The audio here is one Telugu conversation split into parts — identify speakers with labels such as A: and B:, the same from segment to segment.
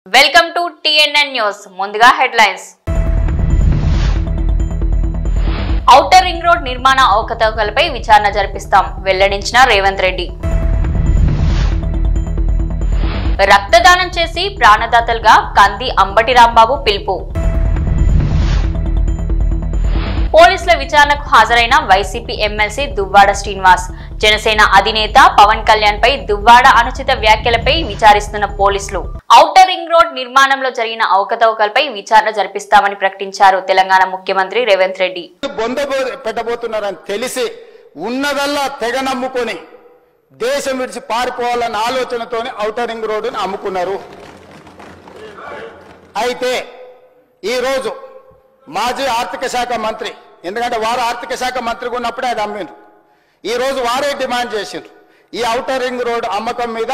A: Welcome to TNN news. ముందుగా హెడ్లైన్స్. ఔటర్ రింగ్ రోడ్ నిర్మాణ అవకతవకలపై విచారణ జరిపిస్తాం వెల్లడించిన రేవంత్ రెడ్డి. రక్తదానం చేసి ప్రాణదాతలుగా కంది అంబటి రాంబాబు పిలుపు. పోలీసుల విచారణకు హాజరైన వైసీపీ ఎమ్మెల్సీ దువ్వాడ శ్రీనివాస్. జనసేన అధినేత పవన్ కళ్యాణ్ పై దువ్వాడ అనుచిత వ్యాఖ్యలపై విచారిస్తున్న పోలీసులు. ఔటర్ రింగ్ రోడ్ నిర్మాణంలో జరిగిన అవకతవకలపై విచారణ జరిపిస్తామని ప్రకటించారు తెలంగాణ ముఖ్యమంత్రి రేవంత్ రెడ్డి.
B: పెట్టబోతున్నారని తెలిసి ఉన్నదల్లా తెగ నమ్ముకొని దేశం విడిచి పారిపోవాలన్న ఆలోచనతోనే ఔటర్ రింగ్ రోడ్డుని అమ్ముకున్నారు. అయితే ఈరోజు మాజీ ఆర్థిక శాఖ మంత్రి, ఎందుకంటే వారు ఆర్థిక శాఖ మంత్రిగా ఉన్నప్పుడే అది అమ్మిండ్రు, ఈరోజు వారే డిమాండ్ చేసిండ్రు ఈ ఔటర్ రింగ్ రోడ్ అమ్మకం మీద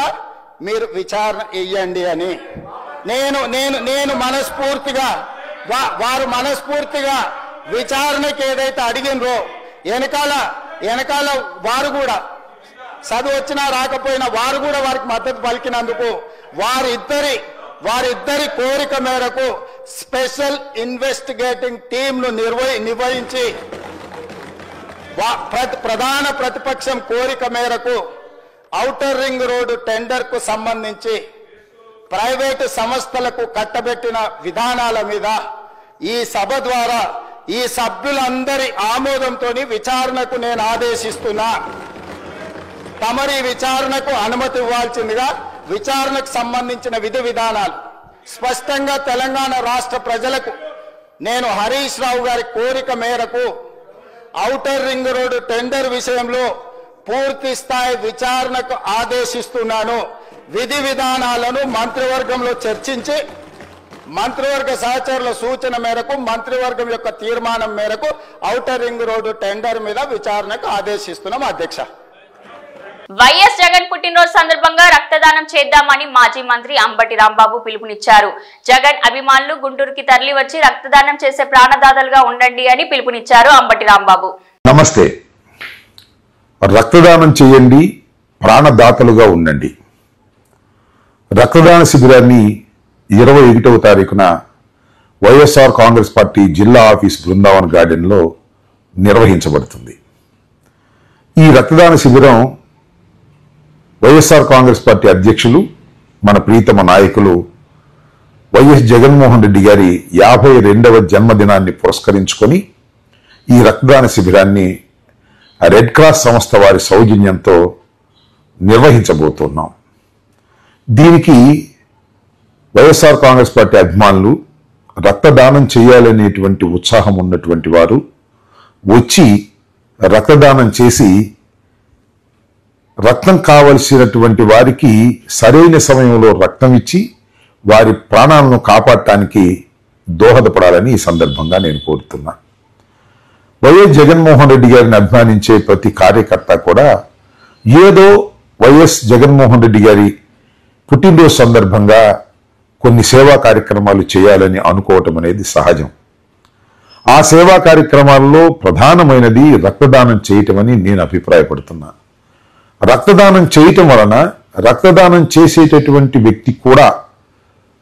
B: మీరు విచారణ ఇయ్యండి అని. నేను మనస్ఫూర్తిగా వారు మనస్ఫూర్తిగా విచారణకి ఏదైతే అడిగినరో వెనకాల వారు కూడా చదువు వచ్చినా రాకపోయినా వారు కూడా వారికి మద్దతు పలికినందుకు వారిద్దరి కోరిక మేరకు స్పెషల్ ఇన్వెస్టిగేటింగ్ టీంను నిర్వహించి ప్రధాన ప్రతిపక్షం కోరిక మేరకు ఔటర్ రింగ్ రోడ్డు టెండర్కు సంబంధించి ప్రైవేటు సంస్థలకు కట్టబెట్టిన విధానాల మీద ఈ సభ ద్వారా ఈ సభ్యులందరి ఆమోదంతో విచారణకు నేను ఆదేశిస్తున్నా. తమరి విచారణకు అనుమతి ఇవ్వాల్సిందిగా విచారణకు సంబంధించిన విధి విధానాలు స్పష్టంగా తెలంగాణ రాష్ట్ర ప్రజలకు నేను హరీష్ రావు గారి కోరిక మేరకు ఔటర్ రింగ్ రోడ్డు టెండర్ విషయంలో పూర్తి స్థాయి విచారణకు ఆదేశిస్తున్నాను. విధి విధానాలను మంత్రివర్గంలో చర్చించి మంత్రివర్గ సహచరుల సూచన మేరకు మంత్రివర్గం యొక్క తీర్మానం మేరకు ఔటర్ రింగ్ రోడ్డు టెండర్ మీద విచారణకు ఆదేశిస్తున్నాం అధ్యక్ష.
A: వైఎస్ జగన్ పుట్టినరోజు సందర్భంగా రక్తదానం చేద్దామని మాజీ మంత్రి అంబటి రాంబాబు పిలుపునిచ్చారు. జగన్ అభిమానులు గుంటూరుకి తరలి వచ్చి రక్తదానం చేసే ప్రాణదాతలుగా ఉండండి అని పిలుపునిచ్చారు అంబటి రాంబాబు.
C: నమస్తే. రక్తదానం చేయండి, ప్రాణదాతలుగా ఉండండి. రక్తదాన శిబిరాన్ని 21వ తారీఖున వైఎస్ఆర్ కాంగ్రెస్ పార్టీ జిల్లా ఆఫీస్ బృందావన్ గార్డెన్లో నిర్వహించబడుతుంది. ఈ రక్తదాన శిబిరం వైఎస్ఆర్ కాంగ్రెస్ పార్టీ అధ్యక్షులు, మన ప్రీతమ నాయకులు వైఎస్ జగన్మోహన్ రెడ్డి గారి 52వ జన్మదినాన్ని పురస్కరించుకొని ఈ రక్తదాన శిబిరాన్ని రెడ్ క్రాస్ సంస్థ వారి సౌజన్యంతో నిర్వహించబోతున్నాం. దీనికి వైఎస్ఆర్ కాంగ్రెస్ పార్టీ అభిమానులు రక్తదానం చేయాలనేటువంటి ఉత్సాహం ఉన్నటువంటి వారు వచ్చి రక్తదానం చేసి రక్తం కావలసినటువంటి వారికి సరైన సమయంలో రక్తం ఇచ్చి వారి ప్రాణాలను కాపాడటానికి దోహదపడాలని ఈ సందర్భంగా నేను కోరుతున్నా. వైఎస్ జగన్మోహన్ రెడ్డి గారిని అభిమానించే ప్రతి కార్యకర్త కూడా ఏదో వైఎస్ జగన్మోహన్ రెడ్డి గారి పుట్టినరోజు సందర్భంగా కొన్ని సేవా కార్యక్రమాలు చేయాలని అనుకోవటం అనేది సహజం. ఆ సేవా కార్యక్రమాల్లో ప్రధానమైనది రక్తదానం చేయటమని నేను అభిప్రాయపడుతున్నా. రక్తదానం చేయటం వలన రక్తదానం చేసేటటువంటి వ్యక్తి కూడా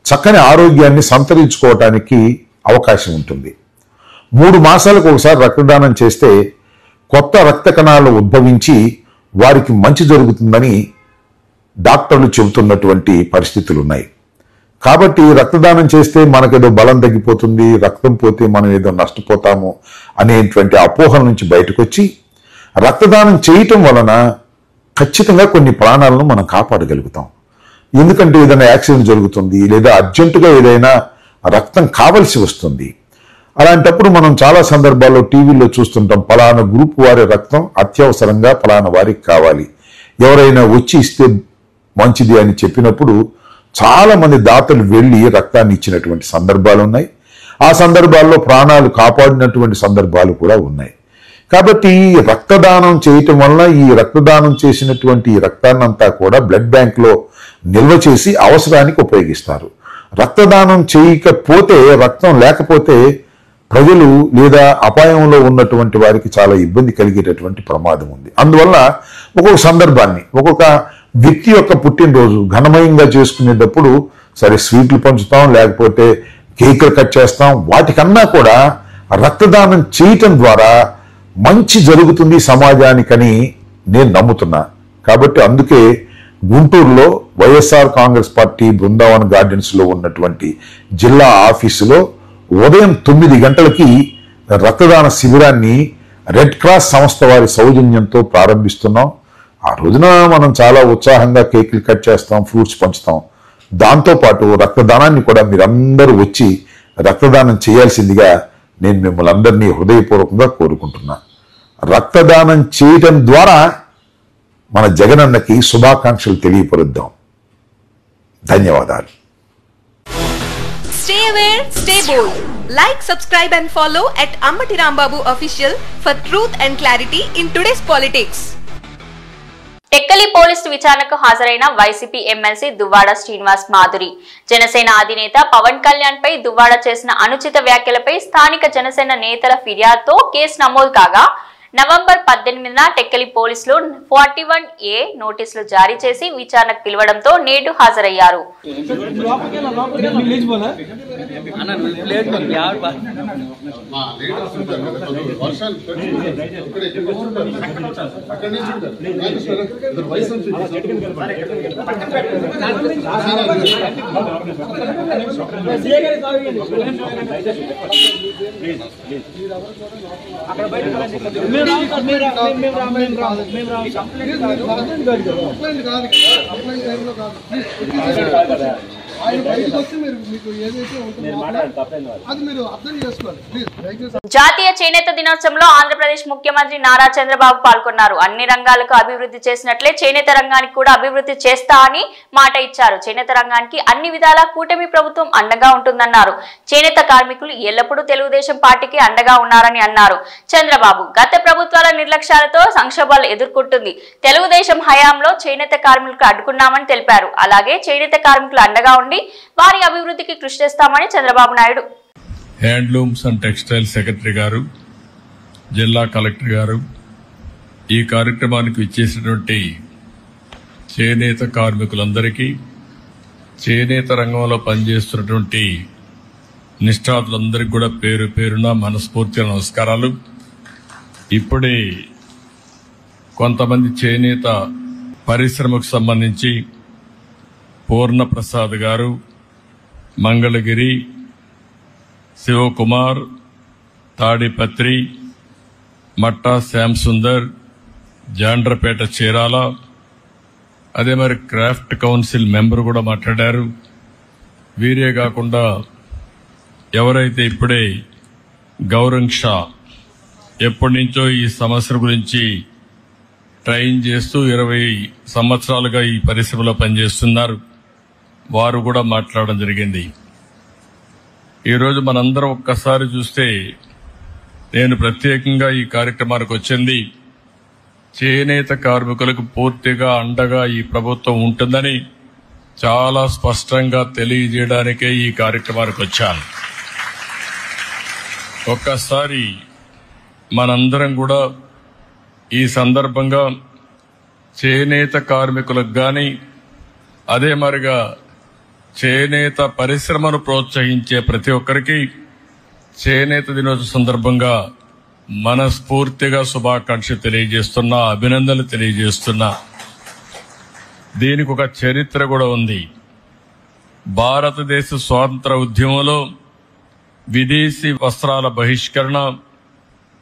C: చక్కని ఆరోగ్యాన్ని సంతరించుకోవటానికి అవకాశం ఉంటుంది. 3 మాసాలకు ఒకసారి రక్తదానం చేస్తే కొత్త రక్త కణాలు ఉద్భవించి వారికి మంచి జరుగుతుందని డాక్టర్లు చెబుతున్నటువంటి పరిస్థితులు ఉన్నాయి. కాబట్టి రక్తదానం చేస్తే మనకేదో బలం తగ్గిపోతుంది, రక్తం పోతే మనం ఏదో నష్టపోతాము అనేటువంటి అపోహల నుంచి బయటకు వచ్చి రక్తదానం చేయటం వలన ఖచ్చితంగా కొన్ని ప్రాణాలను మనం కాపాడగలుగుతాం. ఎందుకంటే ఏదైనా యాక్సిడెంట్ జరుగుతుంది, లేదా అర్జెంటుగా ఏదైనా రక్తం కావలసి వస్తుంది. అలాంటప్పుడు మనం చాలా సందర్భాల్లో టీవీలో చూస్తుంటాం, పలానా గ్రూప్ వారి రక్తం అత్యవసరంగా పలానా వారికి కావాలి, ఎవరైనా వచ్చి ఇస్తే మంచిది అని చెప్పినప్పుడు చాలా మంది దాతలు వెళ్లి రక్తాన్ని ఇచ్చినటువంటి సందర్భాలు ఉన్నాయి. ఆ సందర్భాల్లో ప్రాణాలు కాపాడినటువంటి సందర్భాలు కూడా ఉన్నాయి. కాబట్టి రక్తదానం చేయటం వల్ల ఈ రక్తదానం చేసినటువంటి రక్తాన్నంతా కూడా బ్లడ్ బ్యాంక్ లో నిల్వ చేసి అవసరానికి ఉపయోగిస్తారు. రక్తదానం చేయకపోతే, రక్తం లేకపోతే ప్రజలు లేదా అపాయంలో ఉన్నటువంటి వారికి చాలా ఇబ్బంది కలిగేటటువంటి ప్రమాదం ఉంది. అందువల్ల ఒక్కొక్క సందర్భాన్ని, ఒక్కొక్క వ్యక్తి యొక్క పుట్టినరోజు ఘనమయంగా చేసుకునేటప్పుడు సరే స్వీట్లు పంచుతాం, లేకపోతే కేకులు కట్ చేస్తాం. వాటికన్నా కూడా రక్తదానం చేయటం ద్వారా మంచి జరుగుతుంది సమాజానికని నేను నమ్ముతున్నా. కాబట్టి అందుకే గుంటూరులో వైఎస్ఆర్ కాంగ్రెస్ పార్టీ బృందావన్ గార్డెన్స్ లో ఉన్నటువంటి జిల్లా ఆఫీసులో ఉదయం 9 గంటలకి రక్తదాన శిబిరాన్ని రెడ్ క్రాస్ సంస్థ వారి సౌజన్యంతో ప్రారంభిస్తున్నాం. ఆ రోజున మనం చాలా ఉత్సాహంగా కేకులు కట్ చేస్తాం, ఫ్రూట్స్ పంచుతాం. దాంతోపాటు రక్తదానాన్ని కూడా మీరందరూ వచ్చి రక్తదానం చేయాల్సిందిగా నేను మిమ్మల్ని అందరినీ హృదయపూర్వకంగా కోరుకుంటున్నా. రక్తదానం చేయటం ద్వారా మన జగనన్నకి శుభాకాంక్షలు తెలియపరుద్దాం. ధన్యవాదాలు.
D: Stay aware, stay bold. Like, subscribe and follow at Ambati Rambabu Official for truth and clarity in today's politics.
A: Tekkali police విచారణకు హాజరైన వైసీపీ ఎమ్మెల్సీ దువ్వాడ శ్రీనివాస్ మాధురి జనసేన అధినేత పవన్ కళ్యాణ్ పై దువ్వాడ చేసిన అనుచిత వ్యాఖ్యలపై స్థానిక జనసేన నేతల ఫిర్యాదుతో కేసు నమోదు కాగా నవంబర్ 18న టెక్కలి పోలీసులు 41A నోటీసులు జారీ చేసి విచారణకు పిలవడంతో నేడు హాజరయ్యారు. జాతీయ చేనేత దినోత్సవంలో ఆంధ్రప్రదేశ్ ముఖ్యమంత్రి నారా చంద్రబాబు పాల్గొన్నారు. అన్ని రంగాలకు అభివృద్ధి చేసినట్లే చేనేత రంగానికి కూడా అభివృద్ధి చేస్తా అని మాట ఇచ్చారు. చేనేత రంగానికి అన్ని విధాలా కూటమి ప్రభుత్వం అండగా ఉంటుందన్నారు. చేనేత కార్మికులు ఎల్లప్పుడూ తెలుగుదేశం పార్టీకి అండగా ఉన్నారని అన్నారు. చంద్రబాబు గత ప్రభుత్వాల నిర్లక్ష్యాలతో సంక్షోభాలు ఎదుర్కొంటుంది. తెలుగుదేశం హయాంలో చేనేత కార్మికులకు అడ్డుకున్నామని తెలిపారు. అలాగే చేనేత కార్మికులు అండగా ఉండి వారి అభివృద్ధికి కృషి చేస్తామని Chandrababu Naidu
E: handlooms and textile secretary గారు, జిల్లా కలెక్టర్ గారు, ఈ కార్యక్రమానికి ఇచ్చేసినటువంటి చేనేత కార్మికులందరికీ, చేనేత రంగంలో పనిచేస్తున్నటువంటి నిష్ఠాతులందరికీ కూడా పేరు పేరున మనస్ఫూర్తిగా నమస్కారాలు. ఇప్పుడే కొంతమంది చేనేత పరిశ్రమకు సంబంధించి పూర్ణప్రసాద్ గారు, మంగళగిరి, శివకుమార్, తాడిపత్రి, మట్టా శ్యామ్ సుందర్, జాండ్రపేట చీరాల, అదే మరి క్రాఫ్ట్ కౌన్సిల్ మెంబర్ కూడా మాట్లాడారు. వీరే కాకుండా ఎవరైతే ఇప్పుడే గౌరంగ్ షా ఎప్పటి నుంచో ఈ సమస్య గురించి ట్రైన్ చేస్తూ 20 సంవత్సరాలుగా ఈ పరిశ్రమలో పనిచేస్తున్నారు, వారు కూడా మాట్లాడడం జరిగింది. ఈరోజు మనందరం ఒక్కసారి చూస్తే నేను ప్రత్యేకంగా ఈ కార్యక్రమానికి వచ్చింది చేనేత కార్మికులకు పూర్తిగా అండగా ఈ ప్రభుత్వం ఉంటుందని చాలా స్పష్టంగా తెలియజేయడానికే ఈ కార్యక్రమానికి వచ్చాను. ఒక్కసారి మనందరం కూడా ఈ సందర్భంగా చేనేత కార్మికులకు గాని, అదే మరిగా చేనేత పరిశ్రమను ప్రోత్సహించే ప్రతి ఒక్కరికి చేనేత దినోత్సవ సందర్భంగా మనస్ఫూర్తిగా శుభాకాంక్షలు తెలియజేస్తున్నా, అభినందనలు తెలియజేస్తున్నా. దీనికి ఒక చరిత్ర కూడా ఉంది. భారతదేశ స్వాతంత్ర ఉద్యమంలో విదేశీ వస్త్రాల బహిష్కరణ,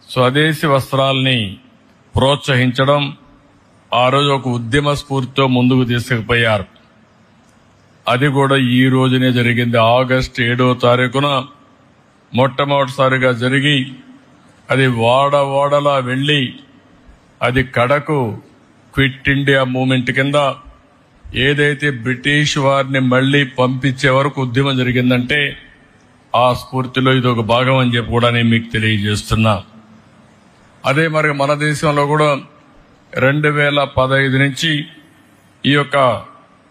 E: స్వదేశీ వస్త్రాలని ప్రోత్సహించడం ఆ రోజు ఒక ఉద్యమ స్ఫూర్తితో ముందుకు తీసుకుపోయారు. అది కూడా ఈ రోజునే జరిగింది. ఆగస్టు 7వ తారీఖున మొట్టమొదటిసారిగా జరిగి అది వాడలా వెళ్లి అది కడకు క్విట్ ఇండియా మూవ్మెంట్ కింద ఏదైతే బ్రిటిష్ వారిని మళ్లీ పంపించే వరకు ఉద్యమం జరిగిందంటే ఆ స్ఫూర్తిలో ఇది ఒక భాగం అని చెప్పి కూడా నేను మీకు తెలియజేస్తున్నా. అదే మరి మన దేశంలో కూడా 2015 నుంచి ఈ యొక్క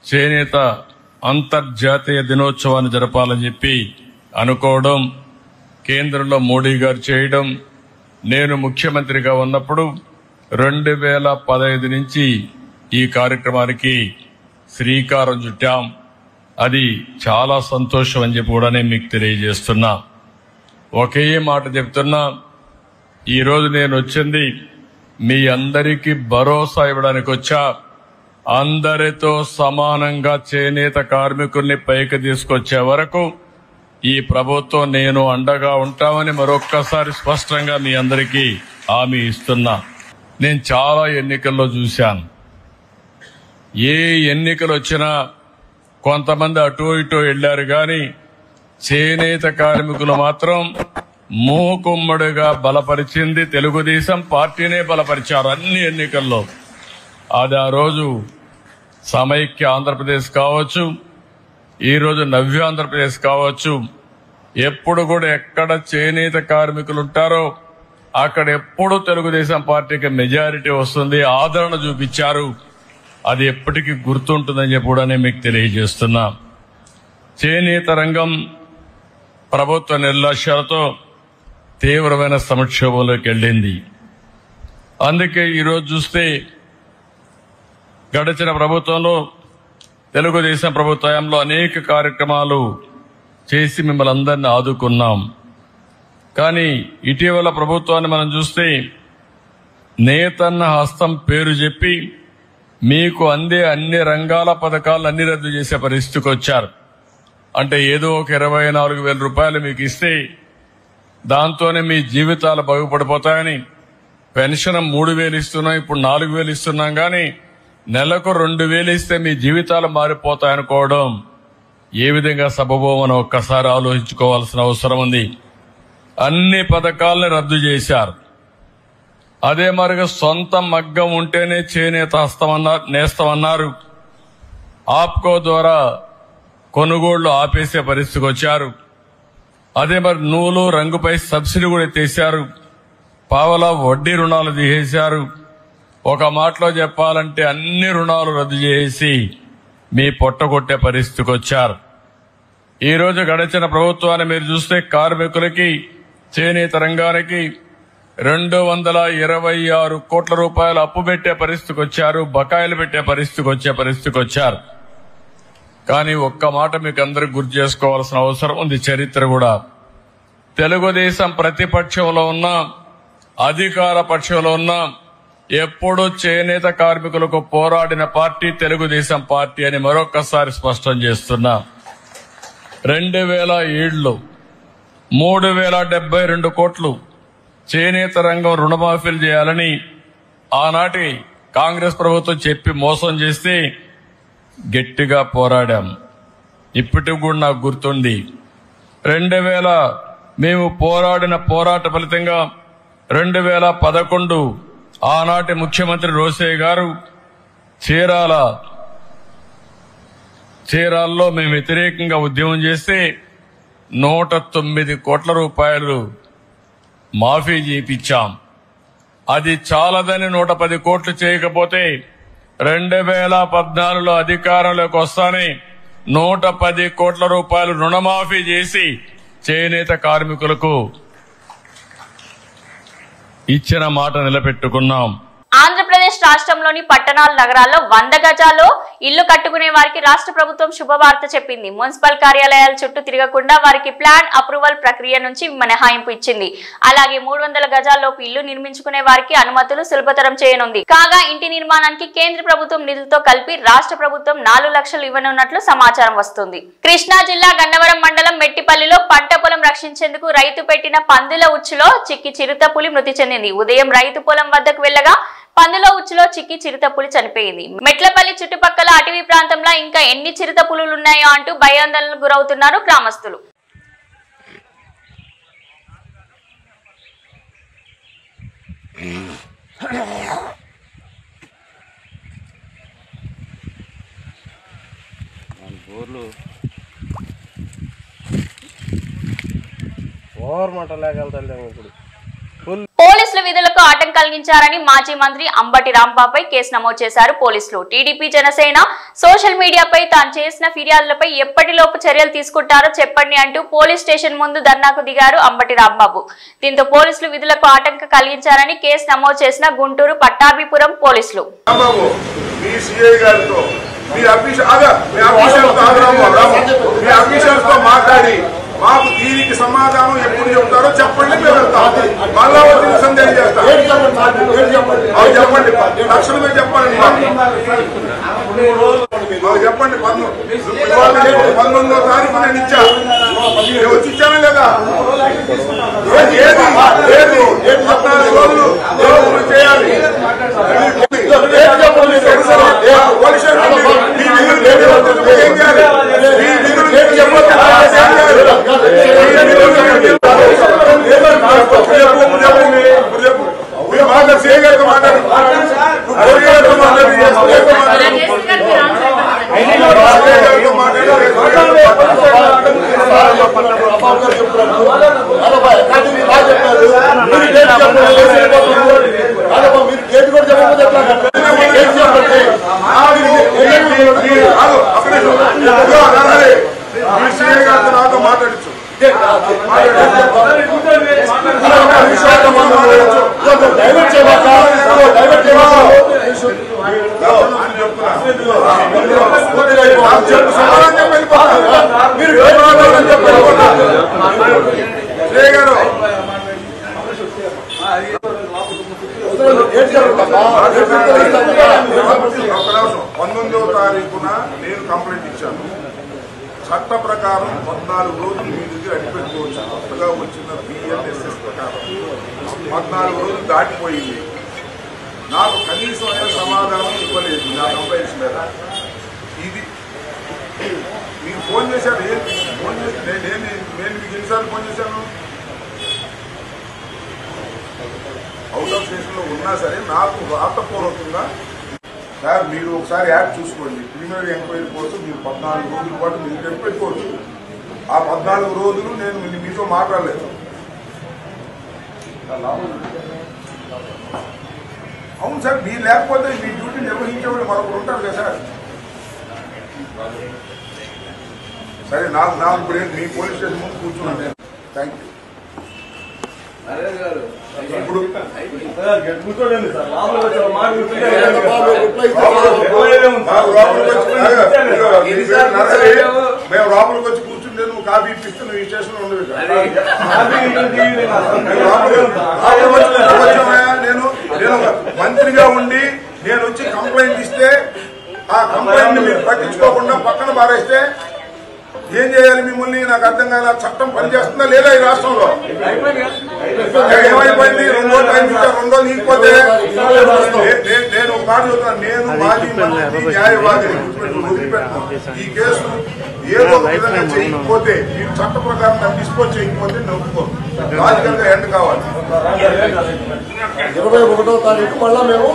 E: చేనేత అంతర్జాతీయ దినోత్సవాన్ని జరపాలని చెప్పి అనుకోవడం, కేంద్రంలో మోడీ గారు చేయడం, నేను ముఖ్యమంత్రిగా ఉన్నప్పుడు 2015 నుంచి ఈ కార్యక్రమానికి శ్రీకారం చుట్టాం. అది చాలా సంతోషం అని చెప్పి కూడా నేను మీకు తెలియజేస్తున్నా. ఒకే మాట చెప్తున్నా, ఈరోజు నేను వచ్చింది మీ అందరికీ భరోసా ఇవ్వడానికి వచ్చా. అందరితో సమానంగా చేనేత కార్మికుల్ని పైకి తీసుకొచ్చే వరకు ఈ ప్రభుత్వం నేను అండగా ఉంటామని మరొక్కసారి స్పష్టంగా మీ అందరికీ హామీ ఇస్తున్నా. నేను చాలా ఎన్నికల్లో చూశాను. ఏ ఎన్నికలు వచ్చినా కొంతమంది అటూ ఇటూ వెళ్లారు, కానీ చేనేత కార్మికులు మాత్రం మూకుమ్మడిగా బలపరిచింది తెలుగుదేశం పార్టీనే బలపరిచారు అన్ని ఎన్నికల్లో. అది ఆ రోజు సమైక్య ఆంధ్రప్రదేశ్ కావచ్చు, ఈరోజు నవ్య ఆంధ్రప్రదేశ్ కావచ్చు, ఎప్పుడు కూడా ఎక్కడ చేనేత కార్మికులు ఉంటారో అక్కడ ఎప్పుడు తెలుగుదేశం పార్టీకి మెజారిటీ వస్తుంది, ఆదరణ చూపించారు. అది ఎప్పటికీ గుర్తుంటుందని చెప్పి కూడా నేను మీకు తెలియజేస్తున్నా. చేనేత రంగం ప్రభుత్వ నిర్లక్ష్యాలతో తీవ్రమైన సంక్షోభంలోకి వెళ్ళింది. అందుకే ఈరోజు చూస్తే గడిచిన ప్రభుత్వంలో తెలుగుదేశం ప్రభుత్వంలో అనేక కార్యక్రమాలు చేసి మిమ్మల్ని అందరినీ ఆదుకున్నాం. కానీ ఇటీవల ప్రభుత్వాన్ని మనం చూస్తే నేతన్న హస్తం పేరు చెప్పి మీకు అందే అన్ని రంగాల పథకాలను అన్ని రద్దు చేసే పరిస్థితికి వచ్చారు. అంటే ఏదో ఒక 24,000 రూపాయలు మీకు ఇస్తే దాంతోనే మీ జీవితాలు బాగుపడిపోతాయని, పెన్షన్ 3,000 ఇస్తున్నాం, ఇప్పుడు 4,000 ఇస్తున్నాం, కానీ నెలకు 2,000 ఇస్తే మీ జీవితాలు మారిపోతాయనుకోవడం ఏ విధంగా సబబోమని ఒక్కసారి ఆలోచించుకోవాల్సిన అవసరం ఉంది. అన్ని పథకాలని రద్దు చేశారు. అదే మరిగా సొంత మగ్గం ఉంటేనే చేనేత నేస్తామన్నారు. ఆప్కో ద్వారా కొనుగోళ్లు ఆపేసే పరిస్థితికి వచ్చారు. అదే మరి నూలు రంగుపై సబ్సిడీ కూడా ఎత్తేశారు. పావలా వడ్డీ రుణాలు తీసేశారు. ఒక మాటలో చెప్పాలంటే అన్ని రుణాలు రద్దు చేసి మీ పొట్టగొట్టే పరిస్థితికి వచ్చారు. ఈ రోజు గడిచిన ప్రభుత్వాన్ని మీరు చూస్తే కార్మికులకి, చేనేత రంగానికి 226 కోట్ల రూపాయలు అప్పు పెట్టే పరిస్థితికి వచ్చారు, బకాయిలు పెట్టే పరిస్థితికి వచ్చారు. కానీ ఒక్క మాట మీకు అందరికి గుర్తు చేసుకోవాల్సిన అవసరం ఉంది. చరిత్ర కూడా తెలుగుదేశం ప్రతిపక్షంలో ఉన్నా అధికార పక్షంలో ఉన్నా ఎప్పుడూ చేనేత కార్మికులకు పోరాడిన పార్టీ తెలుగుదేశం పార్టీ అని మరొక్కసారి స్పష్టం చేస్తున్నా. 2007లో 3,072 కోట్లు చేనేత రంగం రుణమాఫీలు చేయాలని ఆనాటి కాంగ్రెస్ ప్రభుత్వం చెప్పి మోసం చేస్తే గట్టిగా పోరాడాం. ఇప్పటికి కూడా నాకు గుర్తుంది. 2000 మేము పోరాడిన పోరాట ఫలితంగా 2011 ఆనాటి ముఖ్యమంత్రి రోసయ్య గారు చీరాల్లో మేము వ్యతిరేకంగా ఉద్యమం చేస్తే 109 కోట్ల రూపాయలు మాఫీ చేయించాం. అది చాలదని 110 కోట్లు చేయకపోతే 2014లో అధికారంలోకి వస్తానే 110 కోట్ల రూపాయలు రుణమాఫీ చేసి చేనేత కార్మికులకు ఇచ్చిన మాట నిలబెట్టుకున్నాం.
A: ఆంధ్రప్రదేశ్ రాష్ట్రంలోని పట్టణాలు, నగరాల్లో 100 గజాల్లో ఇల్లు కట్టుకునే వారికి రాష్ట్ర ప్రభుత్వం శుభవార్త చెప్పింది. మున్సిపల్ కార్యాలయాల చుట్టూ తిరగకుండా వారికి ప్లాన్ అప్రూవల్ ప్రక్రియ నుంచి మినహాయింపు ఇచ్చింది. అలాగే 300 గజాల్లోపు ఇల్లు నిర్మించుకునే వారికి అనుమతులు సులభతరం చేయనుంది. కాగా ఇంటి నిర్మాణానికి కేంద్ర ప్రభుత్వం నిధులతో కలిపి రాష్ట్ర ప్రభుత్వం 4 లక్షలు ఇవ్వనున్నట్లు సమాచారం వస్తుంది. కృష్ణా జిల్లా గన్నవరం మండలం మెట్టిపల్లిలో పంట పొలం రక్షించేందుకు రైతు పెట్టిన పందుల ఉచ్చులో చిక్కి చిరుతపులి మృతి చెందింది. ఉదయం రైతు పొలం వద్దకు వెళ్లగా పందుల ఉచ్చులో చిక్కి చిరుతపులి చనిపోయింది. మెట్లపల్లి చుట్టుపక్కల అటవీ ప్రాంతంలో ఇంకా ఎన్ని చిరుతపులులు ఉన్నాయో అంటూ భయాందోళనకు గురవుతున్నారు గ్రామస్తులు. పోలీసుల విధులకు ఆటంకం కలిగించారని మాజీ మంత్రి అంబటి రాంబాబుపై కేసు నమోదు చేశారు పోలీసులు. టీడీపీ, జనసేన సోషల్ మీడియాపై తాను చేసిన ఫిర్యాదులపై ఎప్పటిలోపు చర్యలు తీసుకుంటారో చెప్పండి అంటూ పోలీస్ స్టేషన్ ముందు ధర్నాకు దిగారు అంబటి రాంబాబు. దీంతో పోలీసులు విధులకు ఆటంకం కలిగించారని కేసు నమోదు చేసిన గుంటూరు పట్టాభిపురం పోలీసులు
F: మీ అఫీషియల్స్ తో మాట్లాడి మాకు దీనికి సమాధానం ఎప్పుడు చెప్తారో చెప్పండి, మేము వెళ్తాం. మళ్ళా వచ్చి సందేహం చేస్తాం. చెప్పండి, తక్షణమే చెప్పండి. మాకు చెప్పండి. 19వ తారీఖు నేను ఇచ్చా, వచ్చి ఇచ్చానా లేదా? ఏది 14 రోజులు చేయాలి. నాతో మాట్లాడచ్చు. పంతొమ్మిదవ తారీఖున నేను కంప్లైంట్ ఇచ్చాను. చట్ట ప్రకారం 14 రోజులు మీ దగ్గర అడిపెట్టుకోవచ్చు. కొత్తగా వచ్చిన BNSS ప్రకారం 14 రోజులు దాటిపోయింది. నాకు కనీసం సమాధానం ఇవ్వలేదు నా కంప్లైంట్స్ మీద. ఇది మీకు ఫోన్ చేశారు. నేను మీకు ఎన్నిసార్లు ఫోన్ చేశాను? అవుట్ ఆఫ్ స్టేషన్ లో ఉన్నా సరే నాకు రాతపూర్వకంగా సార్ మీరు ఒకసారి యాప్ చూసుకోండి, ప్రిలిమినరీ ఎంక్వైరీ కోసం మీరు 14 రోజుల పాటు మీరు పెట్టుకోవచ్చు. ఆ 14 రోజులు నేను మీతో మాట్లాడలేదు. అవును సార్, మీరు లేకపోతే మీ డ్యూటీ నిర్వహించేవాళ్ళు మరొకరు ఉంటారు కదా సార్. సరే, నాకు ఇప్పుడు మీ పోలీస్ స్టేషన్ ముందు కూర్చున్నాను నేను. Thank you. ఇప్పుడు మేము లోపలికి వచ్చి కూర్చుంటే నువ్వు కాఫీ ఇప్పిస్తే నువ్వు ఈ స్టేషన్ లో ఉండదు. నేను మంత్రిగా ఉండి నేను వచ్చి కంప్లైంట్ ఇస్తే ఆ కంప్లైంట్ మీరు పట్టించుకోకుండా పక్కన పారేస్తే ఏం చేయాలి మిమ్మల్ని? నాకు అర్థం కాదు. చట్టం పనిచేస్తుందా లేదా ఈ రాష్ట్రంలో? ఏమైపోయింది? 2 రోజులు టైం ఇచ్చారు, 2 రోజులు ఇకపోతే నేను ఒక మాట చెప్తాను. నేను మాజీ మంత్రి న్యాయవాదిని వదిలిపెట్టాను. ఈ కేసు ఏదో ఒక విధంగా చేయకపోతే, మీరు చట్ట ప్రకారం దాన్ని డిస్పోజ్ చేయకపోతే నొప్పుకో లాజికల్ గా ఎండ్ కావాలి.
G: 21వ తారీఖు మళ్ళా మేము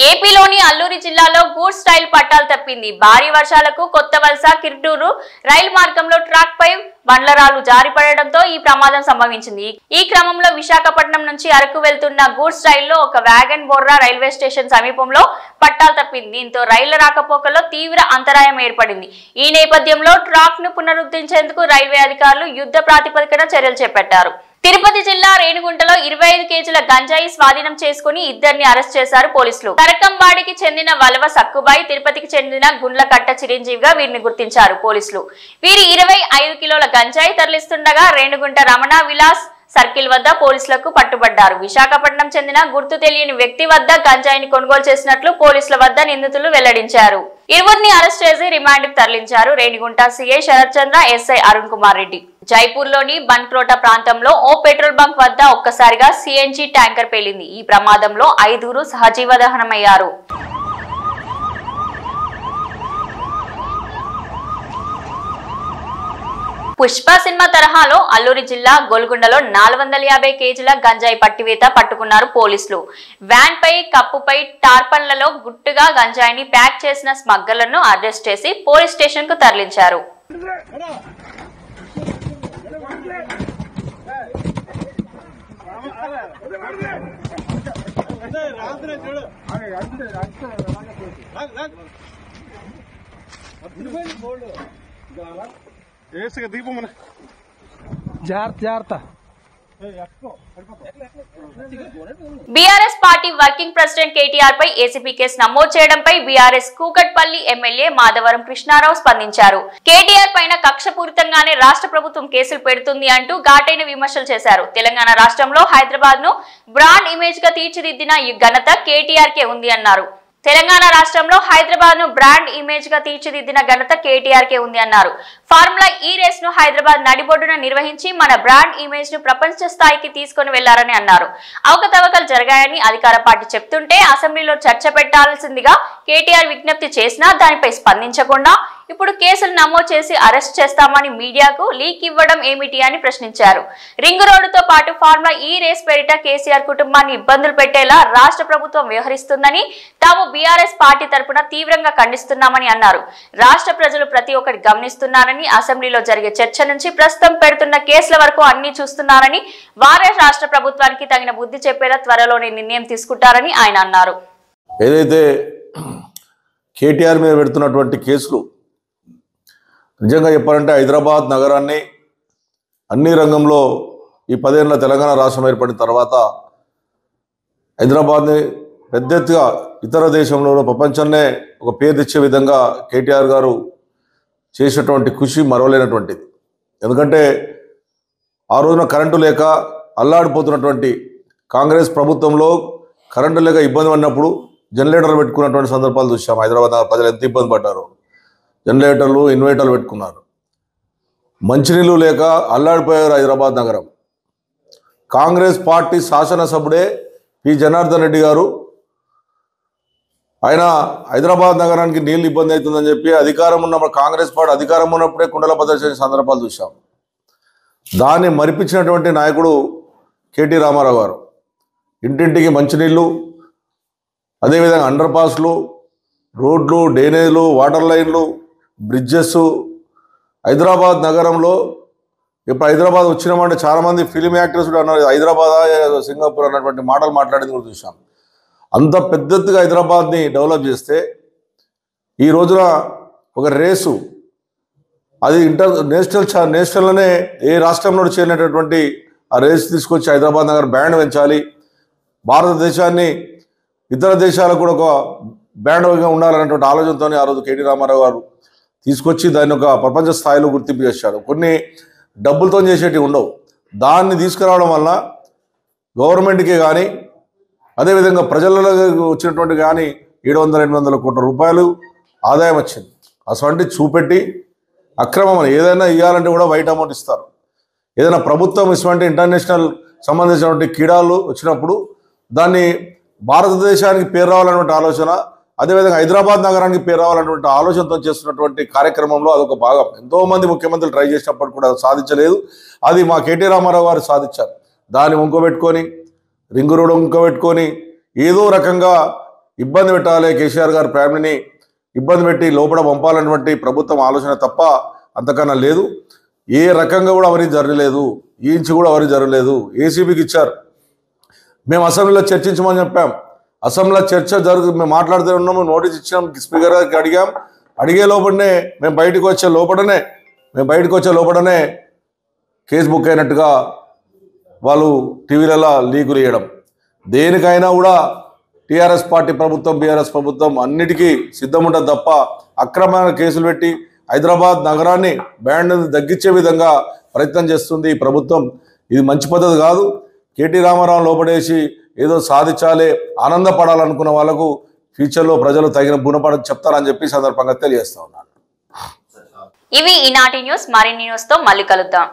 A: ఏపీలోని అల్లూరి జిల్లాలో గూడ్స్ స్టైల్ పట్టాలు తప్పింది. భారీ వర్షాలకు కొత్త వలస కిర్టూరు రైలు మార్గంలో ట్రాక్ పై బండ్లరాలు జారిపడడంతో ఈ ప్రమాదం సంభవించింది. ఈ క్రమంలో విశాఖపట్నం నుంచి అరకు వెళ్తున్న గూడ్స్ రైల్లో ఒక వ్యాగన్ బోర్రా రైల్వే స్టేషన్ సమీపంలో పట్టాలు తప్పింది. దీంతో రైళ్ల రాకపోకల్లో తీవ్ర అంతరాయం ఏర్పడింది. ఈ నేపథ్యంలో ట్రాక్ ను పునరుద్ధరించేందుకు రైల్వే అధికారులు యుద్ధ ప్రాతిపదికన చర్యలు చేపట్టారు. తిరుపతి జిల్లా రేణిగుంటలో 25 కేజీల గంజాయి స్వాధీనం చేసుకుని ఇద్దరిని అరెస్ట్ చేశారు పోలీసులు. కరకంబాడికి చెందిన వలవ సక్కుబాయి, తిరుపతికి చెందిన గుండ్లకట్ట చిరంజీవిగా వీరిని గుర్తించారు పోలీసులు. వీరి 25 కిలోల గంజాయి తరలిస్తుండగా రేణిగుంట రమణ విలాస్ సర్కిల్ వద్ద పోలీసులకు పట్టుబడ్డారు. విశాఖపట్నం చెందిన గుర్తు తెలియని వ్యక్తి వద్ద గంజాయిని కొనుగోలు చేసినట్లు పోలీసుల వద్ద నిందితులు వెల్లడించారు. ఇరువురిని అరెస్ట్ చేసి రిమాండ్ కు తరలించారు. రేణిగుంట సిఐ శరత్ చంద్ర, ఎస్ఐ అరుణ్ కుమార్ రెడ్డి. జైపూర్ లోని బన్క్రోటా ప్రాంతంలో ఓ పెట్రోల్ బంక్ వద్ద ఒక్కసారిగా సిఎన్జి ట్యాంకర్ పేలింది. ఈ ప్రమాదంలో 5 సహజీవ దహనమయ్యారు. పుష్ప సినిమా తరహాలో అల్లూరి జిల్లా గోల్కొండలో 450 కేజీల గంజాయి పట్టివేత పట్టుకున్నారు పోలీసులు. వ్యాన్ పై కప్పుపై టార్పన్లలో గుట్టుగా గంజాయిని ప్యాక్ చేసిన స్మగ్లర్లను అరెస్ట్ చేసి పోలీస్ స్టేషన్ కు తరలించారు. BRS party working president KTR పై ఏసీబీ కేసు నమోదు చేయడంపై బీఆర్ఎస్ కూకట్పల్లి ఎమ్మెల్యే మాధవరం కృష్ణారావు స్పందించారు. కేటీఆర్ పైన కక్షపూరితంగానే రాష్ట్ర ప్రభుత్వం కేసులు పెడుతుంది అంటూ ఘాటైన విమర్శలు చేశారు. తెలంగాణ రాష్ట్రంలో హైదరాబాద్ ను బ్రాండ్ ఇమేజ్ గా తీర్చిదిద్దిన ఈ ఘనత కేటీఆర్ కే ఉంది అన్నారు. తెలంగాణ రాష్ట్రంలో హైదరాబాద్ ను బ్రాండ్ ఇమేజ్ గా తీర్చిదిద్దిన ఘనత కేటీఆర్ కే ఉంది అన్నారు. ఫార్ములా ఈ రేస్ ను హైదరాబాద్ నడిబొడ్డున నిర్వహించి మన బ్రాండ్ ఇమేజ్ ను ప్రపంచ స్థాయికి తీసుకుని వెళ్లారని అన్నారు. అవకతవకలు జరిగాయని అధికార పార్టీ చెప్తుంటే అసెంబ్లీలో చర్చ పెట్టాల్సిందిగా కేటీఆర్ విజ్ఞప్తి చేసినా దానిపై స్పందించకుండా ఇప్పుడు కేసులు నమోదు చేసి అరెస్ట్ చేస్తామని మీడియాకు లీక్ ఇవ్వడం ఏమిటి అని ప్రశ్నించారు. రింగ్ రోడ్డుతో పాటు ఫార్ములా ఈ రేస్ పేరిట కేసీఆర్ కుటుంబాన్ని ఇబ్బందులు పెట్టేలా రాష్ట్ర ప్రభుత్వం వ్యవహరిస్తుందని తాము బీఆర్ఎస్ పార్టీ తరపున తీవ్రంగా ఖండిస్తున్నామని అన్నారు. రాష్ట్ర ప్రజలు ప్రతి ఒక్కటి గమనిస్తున్నారని, అసెంబ్లీలో జరిగే చర్చ నుంచి ప్రస్తుతం పెడుతున్న కేసుల వరకు అన్ని చూస్తున్నారని, వారే రాష్ట్ర ప్రభుత్వానికి తగిన బుద్ధి చెప్పేలా త్వరలోనే నిర్ణయం తీసుకుంటారని ఆయన అన్నారు.
G: ఏదైతే కేటీఆర్ మీద పెడుతున్నటువంటి కేసులు నిజంగా చెప్పాలంటే హైదరాబాద్ నగరాన్ని అన్ని రంగంలో ఈ 10 ఏళ్ల తెలంగాణ రాష్ట్రం ఏర్పడిన తర్వాత హైదరాబాద్ని పెద్ద ఎత్తుగా ఇతర దేశంలో ప్రపంచాన్నే ఒక పేరు తెచ్చే విధంగా కేటీఆర్ గారు చేసినటువంటి కృషి మరవలేనటువంటిది. ఎందుకంటే ఆ రోజున కరెంటు లేక అల్లాడిపోతున్నటువంటి కాంగ్రెస్ ప్రభుత్వంలో కరెంటు లేక ఇబ్బంది పడినప్పుడు జనరేటర్లు పెట్టుకున్నటువంటి సందర్భాలు చూసాం. హైదరాబాద్ ప్రజలు ఎంత ఇబ్బంది పడ్డారు. జనరేటర్లు, ఇన్వర్టర్లు పెట్టుకున్నారు. మంచినీళ్ళు లేక అల్లాడిపోయారు హైదరాబాద్ నగరం. కాంగ్రెస్ పార్టీ శాసనసభ్యుడే పి జనార్దన్ రెడ్డి గారు ఆయన హైదరాబాద్ నగరానికి నీళ్ళు ఇబ్బంది అవుతుందని చెప్పి అధికారం ఉన్నప్పుడు కాంగ్రెస్ పార్టీ అధికారం ఉన్నప్పుడే కుండల ప్రదర్శన సందర్భాలు చూసాం. దాన్ని మరిపించినటువంటి నాయకుడు కేటీ రామారావు గారు. ఇంటింటికి మంచినీళ్ళు, అదేవిధంగా అండర్ పాస్లు, రోడ్లు, డ్రైనేజీలు, వాటర్ లైన్లు, బ్రిడ్జెస్. హైదరాబాద్ నగరంలో ఇప్పుడు హైదరాబాద్ వచ్చినామంటే చాలామంది ఫిలిం యాక్టర్స్ కూడా అన్నారు హైదరాబాద్ సింగపూర్ అన్నటువంటి మాటలు మాట్లాడింది కూడా చూసాం. అంత పెద్దగా హైదరాబాద్ని డెవలప్ చేస్తే ఈ రోజున ఒక రేసు అది నేషనల్లోనే ఏ రాష్ట్రంలో చేరినటువంటి ఆ రేసు తీసుకొచ్చి హైదరాబాద్ నగర్ బ్యాండ్ పెంచాలి, భారతదేశాన్ని ఇతర దేశాలకు కూడా ఒక బ్యాండ్గా ఉండాలన్నటువంటి ఆలోచనతో ఆ రోజు కేటీ రామారావు గారు తీసుకొచ్చి దాన్ని ఒక ప్రపంచ స్థాయిలో గుర్తింపు చేశాడు. కొన్ని డబ్బులతో చేసేటివి ఉండవు. దాన్ని తీసుకురావడం వల్ల గవర్నమెంట్కి కానీ అదేవిధంగా ప్రజలలో వచ్చినటువంటి కానీ 700-800 కోట్ల రూపాయలు ఆదాయం వచ్చింది. అటువంటి చూపెట్టి అక్రమం ఏదైనా ఇవ్వాలంటే కూడా వైట్ అమౌంట్ ఇస్తారు. ఏదైనా ప్రభుత్వం ఇటువంటి ఇంటర్నేషనల్ సంబంధించినటువంటి క్రీడలు వచ్చినప్పుడు దాన్ని భారతదేశానికి పేరు రావాలన్నటువంటి ఆలోచన, అదేవిధంగా హైదరాబాద్ నగరానికి పేరు రావాలన్నటువంటి ఆలోచనతో చేస్తున్నటువంటి కార్యక్రమంలో అదొక భాగం. ఎంతోమంది ముఖ్యమంత్రులు ట్రై చేసినప్పుడు కూడా సాధించలేదు. అది మా కేటీ రామారావు గారు సాధించారు. దాన్ని ఉంకోబెట్టుకొని రింగు రోడ్ ఉంకోబెట్టుకొని ఏదో రకంగా ఇబ్బంది పెట్టాలి, కేసీఆర్ గారి ఫ్యామిలీని ఇబ్బంది పెట్టి లోపల పంపాలన్నటువంటి ప్రభుత్వం ఆలోచన తప్ప అంతకన్నా లేదు. ఏ రకంగా కూడా అవన్నీ జరగలేదు, ఇంచు కూడా అవన్నీ జరగలేదు. ఏసీబీకి ఇచ్చారు. మేము అసెంబ్లీలో చర్చించమని చెప్పాం. అసెంబ్లీలో చర్చ మేము మాట్లాడుతూ ఉన్నాము. నోటీస్ ఇచ్చాం, స్పీకర్ గారికి అడిగాం. అడిగే లోపలనే మేము బయటకు వచ్చే లోపలనే కేసు బుక్ అయినట్టుగా వాళ్ళు టీవీలలో లీకులు వేయడం. దేనికైనా కూడా టీఆర్ఎస్ పార్టీ ప్రభుత్వం, బీఆర్ఎస్ ప్రభుత్వం అన్నిటికీ సిద్ధం ఉంటుంది తప్ప అక్రమైన కేసులు పెట్టి హైదరాబాద్ నగరాన్ని బ్యాండ్ తగ్గించే విధంగా ప్రయత్నం చేస్తుంది ఈ ప్రభుత్వం. ఇది మంచి పద్ధతి కాదు. కేటీ రామారావు లోపడేసి ఏదో సాధించాలి, ఆనందపడాలనుకున్న వాళ్ళకు ఫ్యూచర్లో ప్రజలు తగిన గుణపడని చెప్తారని చెప్పి సందర్భంగా తెలియజేస్తా ఉన్నాను.
A: ఇవి ఈనాటి న్యూస్. మరిన్ని న్యూస్ తో మళ్ళీ కలుద్దాం.